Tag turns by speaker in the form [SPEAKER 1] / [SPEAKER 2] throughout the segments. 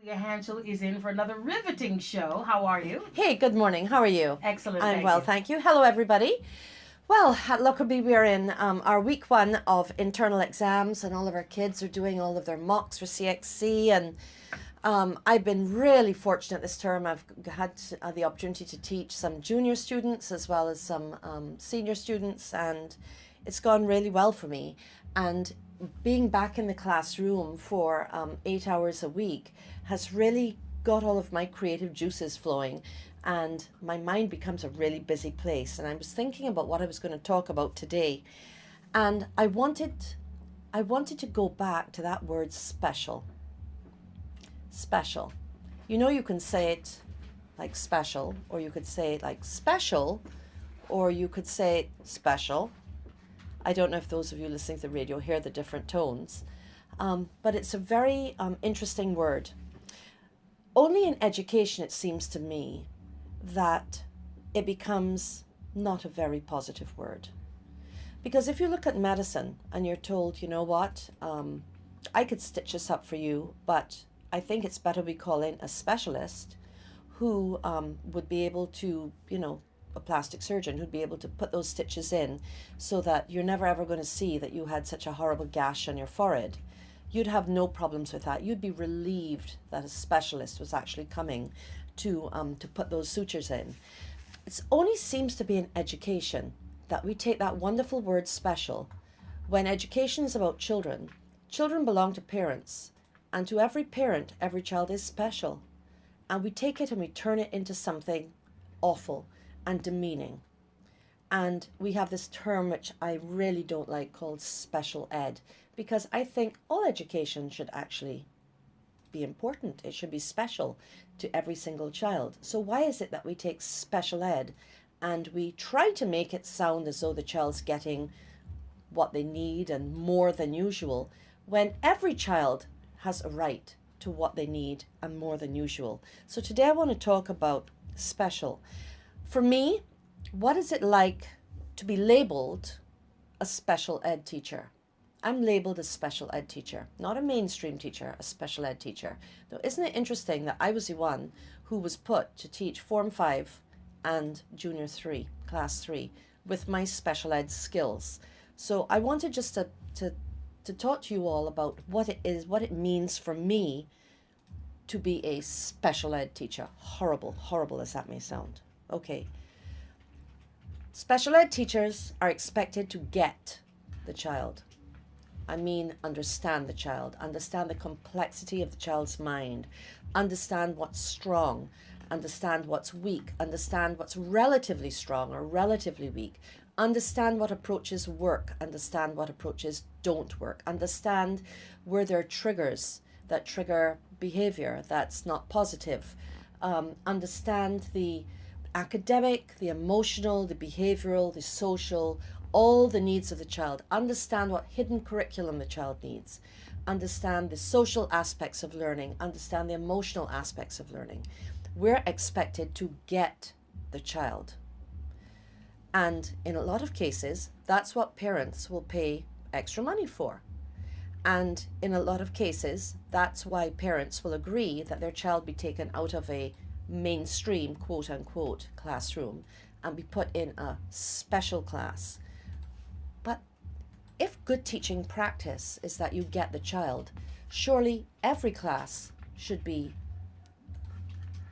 [SPEAKER 1] Leah Hanschel is in for another riveting show. How are you?
[SPEAKER 2] Hey, good morning. How are you?
[SPEAKER 1] Excellent.
[SPEAKER 2] I'm well, thank you. Hello, everybody. Well, at Lockerbie, we're in our week one of internal exams, and all of our kids are doing all of their mocks for CXC. And I've been really fortunate this term. I've had the opportunity to teach some junior students as well as some senior students, and it's gone really well for me. And being back in the classroom for 8 hours a week has really got all of my creative juices flowing, and my mind becomes a really busy place. And I was thinking about what I was going to talk about today, and I wanted to go back to that word special. Special. You know, you can say it like special, or you could say it like special, or you could say it special. I don't know if those of you listening to the radio hear the different tones, but it's a very interesting word. Only in education, it seems to me, that it becomes not a very positive word. Because if you look at medicine and you're told, you know what, I could stitch this up for you, but I think it's better we call in a specialist who would be able to, a plastic surgeon who'd be able to put those stitches in so that you're never ever going to see that you had such a horrible gash on your forehead. You'd have no problems with that. You'd be relieved that a specialist was actually coming to put those sutures in. It only seems to be in education that we take that wonderful word special. When education is about children, children belong to parents, and to every parent, every child is special. And we take it and we turn it into something awful and demeaning. And we have this term which I really don't like called special ed, because I think all education should actually be important. It should be special to every single child. So why is it that we take special ed and we try to make it sound as though the child's getting what they need and more than usual, when every child has a right to what they need and more than usual? So today I want to talk about special. For me, what is it like to be labeled a special ed teacher? I'm labeled a special ed teacher, not a mainstream teacher, a special ed teacher. Now, isn't it interesting that I was the one who was put to teach Form 5 and Junior 3, Class 3, with my special ed skills? So I wanted just to talk to you all about what it is, what it means for me to be a special ed teacher. Horrible, horrible as that may sound. Okay. Special ed teachers are expected to get the child. I mean, understand the child, understand the complexity of the child's mind, understand what's strong, understand what's weak, understand what's relatively strong or relatively weak, understand what approaches work, understand what approaches don't work, understand where there are triggers that trigger behavior that's not positive, understand the academic, the emotional, the behavioral, the social, all the needs of the child, understand what hidden curriculum the child needs, understand the social aspects of learning, understand the emotional aspects of learning. We're expected to get the child. And in a lot of cases, that's what parents will pay extra money for. And in a lot of cases, that's why parents will agree that their child be taken out of a mainstream, quote unquote, classroom and be put in a special class. But if good teaching practice is that you get the child, surely every class should be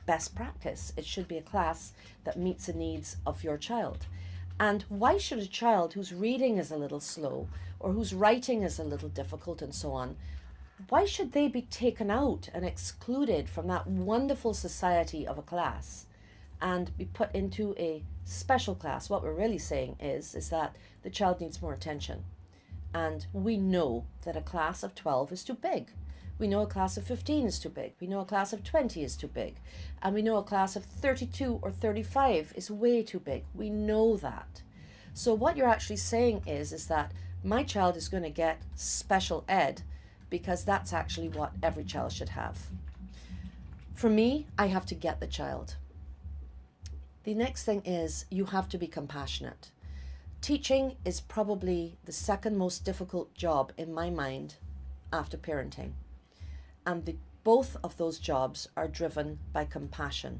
[SPEAKER 2] best practice. It should be a class that meets the needs of your child. And why should a child whose reading is a little slow or whose writing is a little difficult and so on, why should they be taken out and excluded from that wonderful society of a class and be put into a special class? What we're really saying is that the child needs more attention. And we know that a class of 12 is too big. We know a class of 15 is too big. We know a class of 20 is too big. And we know a class of 32 or 35 is way too big. We know that. So what you're actually saying is that my child is going to get special ed because that's actually what every child should have. For me, I have to get the child. The next thing is you have to be compassionate. Teaching is probably the second most difficult job in my mind after parenting. And the both of those jobs are driven by compassion.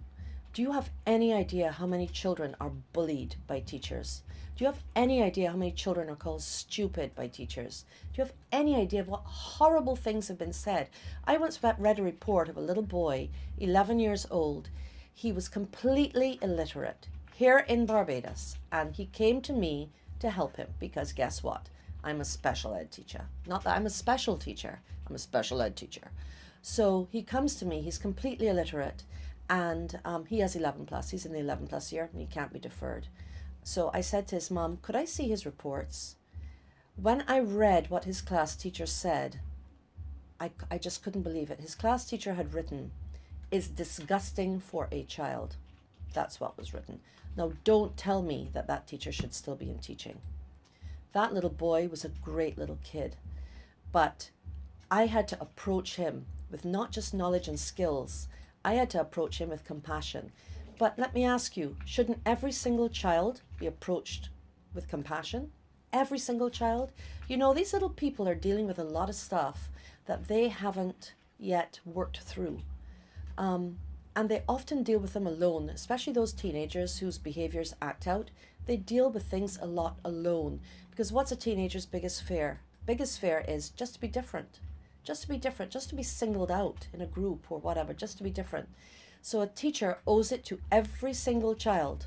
[SPEAKER 2] Do you have any idea how many children are bullied by teachers? Do you have any idea how many children are called stupid by teachers? Do you have any idea of what horrible things have been said? I once read a report of a little boy, 11 years old. He was completely illiterate here in Barbados, and he came to me to help him because guess what? I'm a special ed teacher. Not that I'm a special teacher, I'm a special ed teacher. So he comes to me, he's completely illiterate, and he has 11 plus. He's in the 11 plus year and he can't be deferred. So I said to his mom, could I see his reports? When I read what his class teacher said, I just couldn't believe it. His class teacher had written, "Is disgusting for a child." That's what was written. Now don't tell me that that teacher should still be in teaching. That little boy was a great little kid, but I had to approach him with not just knowledge and skills, I had to approach him with compassion. But let me ask you, shouldn't every single child be approached with compassion? Every single child? You know, these little people are dealing with a lot of stuff that they haven't yet worked through. And they often deal with them alone, especially those teenagers whose behaviors act out. They deal with things a lot alone. Because what's a teenager's biggest fear? Biggest fear is just to be different. Just to be different, just to be singled out in a group or whatever, just to be different. So a teacher owes it to every single child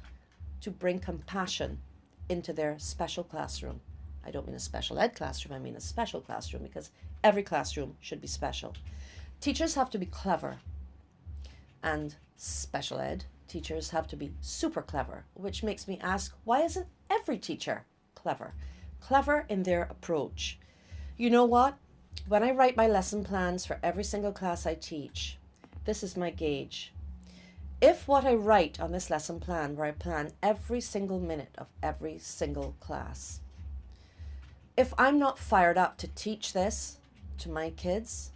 [SPEAKER 2] to bring compassion into their special classroom. I don't mean a special ed classroom, I mean a special classroom, because every classroom should be special. Teachers have to be clever, and special ed teachers have to be super clever, which makes me ask, why isn't every teacher clever? Clever in their approach. You know what? When I write my lesson plans for every single class I teach, this is my gauge. If what I write on this lesson plan, where I plan every single minute of every single class, if I'm not fired up to teach this to my kids,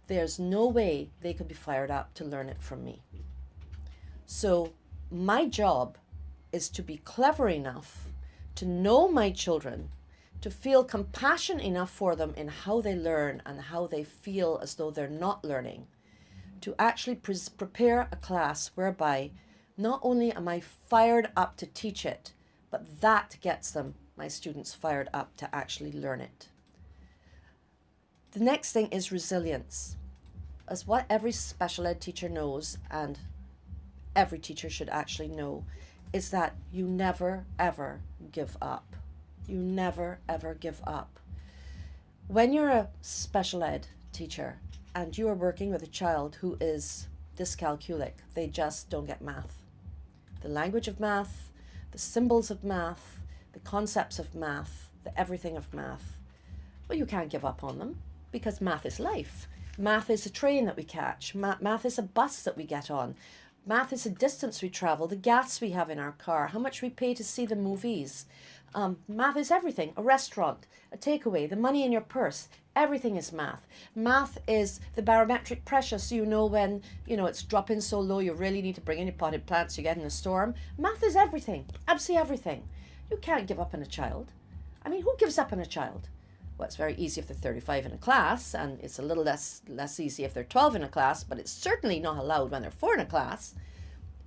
[SPEAKER 2] there's no way they could be fired up to learn it from me. So my job is to be clever enough to know my children, to feel compassion enough for them in how they learn and how they feel as though they're not learning, to actually prepare a class whereby not only am I fired up to teach it, but that gets them, my students, fired up to actually learn it. The next thing is resilience. As what every special ed teacher knows, and every teacher should actually know, is that you never ever give up. You never ever give up. When you're a special ed teacher and you are working with a child who is dyscalculic, they just don't get math. The language of math, the symbols of math, the concepts of math, the everything of math. Well, you can't give up on them because math is life. Math is a train that we catch. Math is a bus that we get on. Math is the distance we travel, the gas we have in our car, how much we pay to see the movies. Math is everything. A restaurant, a takeaway, the money in your purse, everything is math. Math is the barometric pressure, so you know when, it's dropping so low you really need to bring in your potted plants, you get in a storm. Math is everything, absolutely everything. You can't give up on a child. I mean, who gives up on a child? Well, it's very easy if they're 35 in a class, and it's a little less easy if they're 12 in a class, but it's certainly not allowed when they're 4 in a class.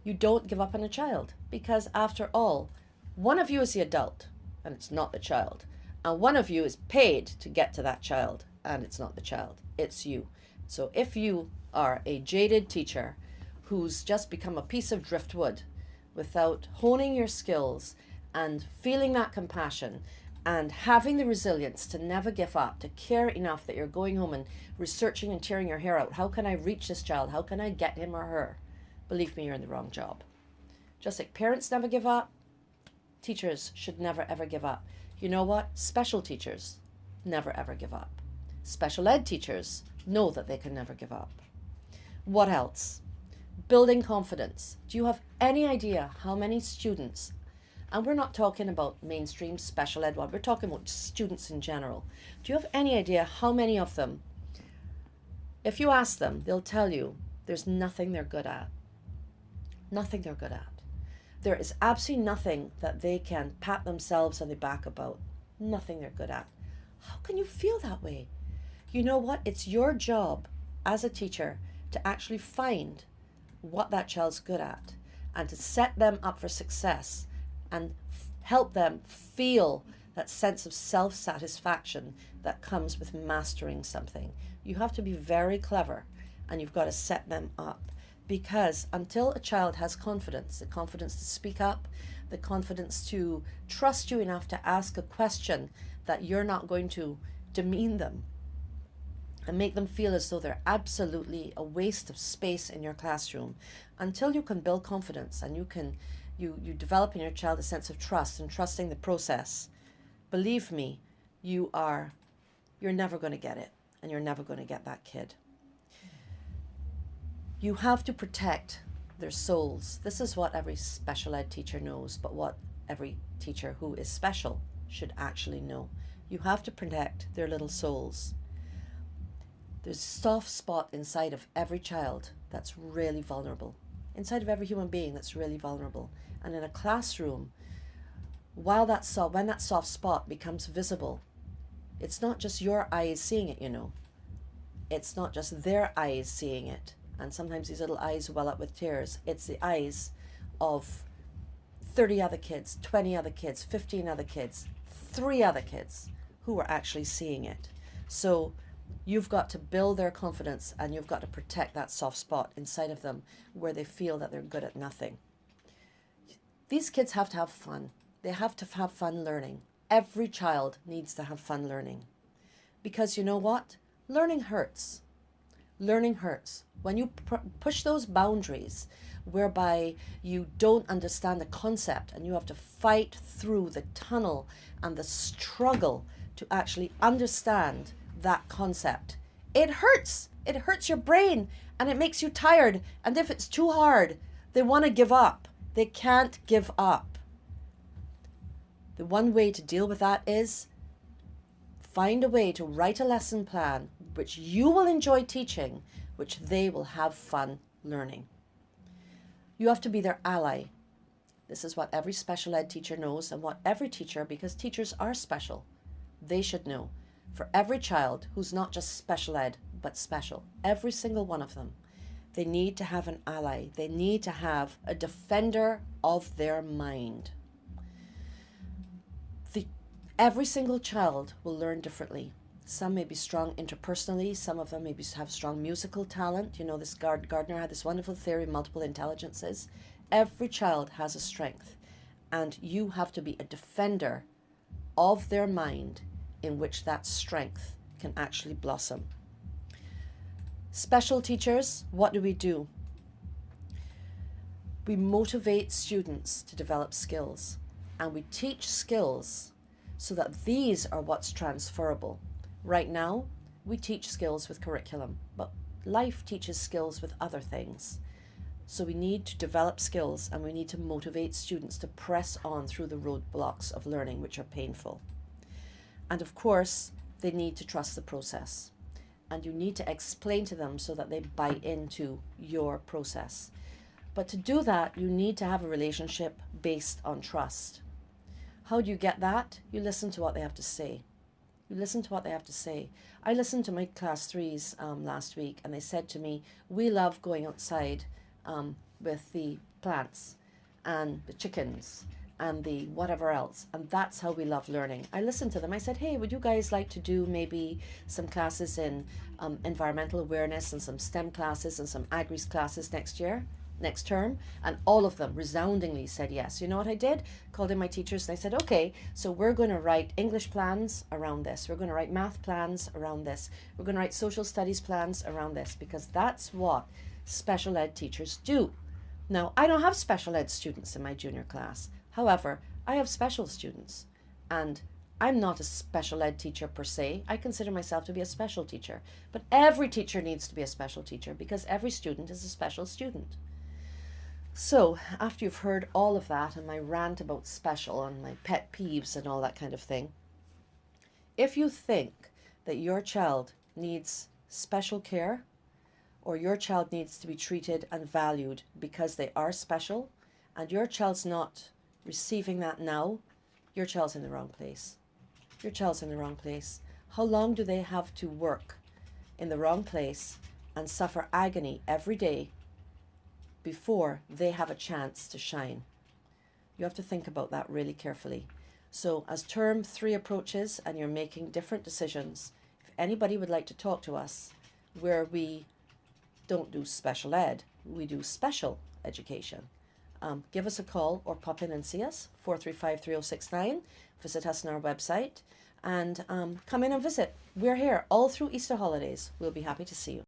[SPEAKER 2] You don't give up on a child, because after all, one of you is the adult, and it's not the child. And one of you is paid to get to that child, and it's not the child, it's you. So if you are a jaded teacher who's just become a piece of driftwood without honing your skills and feeling that compassion and having the resilience to never give up, to care enough that you're going home and researching and tearing your hair out, how can I reach this child? How can I get him or her? Believe me, you're in the wrong job. Just like parents never give up, teachers should never ever give up. You know what? Special teachers never ever give up. Special ed teachers know that they can never give up. What else? Building confidence. Do you have any idea how many students, and we're not talking about mainstream special ed, we're talking about students in general. Do you have any idea how many of them, if you ask them, they'll tell you there's nothing they're good at. Nothing they're good at. There is absolutely nothing that they can pat themselves on the back about. Nothing they're good at. How can you feel that way? You know what? It's your job as a teacher to actually find what that child's good at and to set them up for success and help them feel that sense of self-satisfaction that comes with mastering something. You have to be very clever, and you've got to set them up, because until a child has confidence, the confidence to speak up, the confidence to trust you enough to ask a question that you're not going to demean them and make them feel as though they're absolutely a waste of space in your classroom, until you can build confidence and you develop in your child a sense of trust and trusting the process, believe me, you're never going to get it, and you're never going to get that kid. You have to protect their souls. This is what every special ed teacher knows, but what every teacher who is special should actually know. You have to protect their little souls. There's a soft spot inside of every child that's really vulnerable, inside of every human being that's really vulnerable. And in a classroom, when that soft spot becomes visible, it's not just your eyes seeing it, It's not just their eyes seeing it. And sometimes these little eyes well up with tears. It's the eyes of 30 other kids, 20 other kids, 15 other kids, 3 other kids who are actually seeing it. So you've got to build their confidence, and you've got to protect that soft spot inside of them where they feel that they're good at nothing. These kids have to have fun. They have to have fun learning. Every child needs to have fun learning. Because you know what? Learning hurts. Learning hurts. When you push those boundaries whereby you don't understand the concept and you have to fight through the tunnel and the struggle to actually understand that concept, it hurts. It hurts your brain and it makes you tired. And if it's too hard, they want to give up. They can't give up. The one way to deal with that is find a way to write a lesson plan which you will enjoy teaching, which they will have fun learning. You have to be their ally. This is what every special ed teacher knows, and what every teacher, because teachers are special, they should know. For every child who's not just special ed, but special, every single one of them, they need to have an ally. They need to have a defender of their mind. Every single child will learn differently. Some may be strong interpersonally. Some of them maybe have strong musical talent. This Gardner had this wonderful theory of multiple intelligences. Every child has a strength, and you have to be a defender of their mind in which that strength can actually blossom. Special teachers, what do? We motivate students to develop skills, and we teach skills so that these are what's transferable. Right now, we teach skills with curriculum, but life teaches skills with other things. So we need to develop skills, and we need to motivate students to press on through the roadblocks of learning, which are painful. And of course, they need to trust the process. And you need to explain to them so that they buy into your process. But to do that, you need to have a relationship based on trust. How do you get that? You listen to what they have to say. You listen to what they have to say. I listened to my class 3s last week, and they said to me, we love going outside with the plants and the chickens and the whatever else, and that's how we love learning. I listened to them. I said, hey, would you guys like to do maybe some classes in environmental awareness and some STEM classes and some agris classes next term? And all of them resoundingly said yes. You know what I did? Called in my teachers and I said, okay, so we're going to write English plans around this. We're going to write math plans around this. We're going to write social studies plans around this, because that's what special ed teachers do. Now, I don't have special ed students in my junior class. However, I have special students, and I'm not a special ed teacher per se. I consider myself to be a special teacher, but every teacher needs to be a special teacher because every student is a special student. So after you've heard all of that and my rant about special and my pet peeves and all that kind of thing, if you think that your child needs special care or your child needs to be treated and valued because they are special, and your child's not receiving that now, your child's in the wrong place. Your child's in the wrong place. How long do they have to work in the wrong place and suffer agony every day before they have a chance to shine. You have to think about that really carefully. So as term 3 approaches and you're making different decisions, if anybody would like to talk to us, where we don't do special ed, we do special education, give us a call or pop in and see us, 435-3069. Visit us on our website and come in and visit. We're here all through Easter holidays. We'll be happy to see you.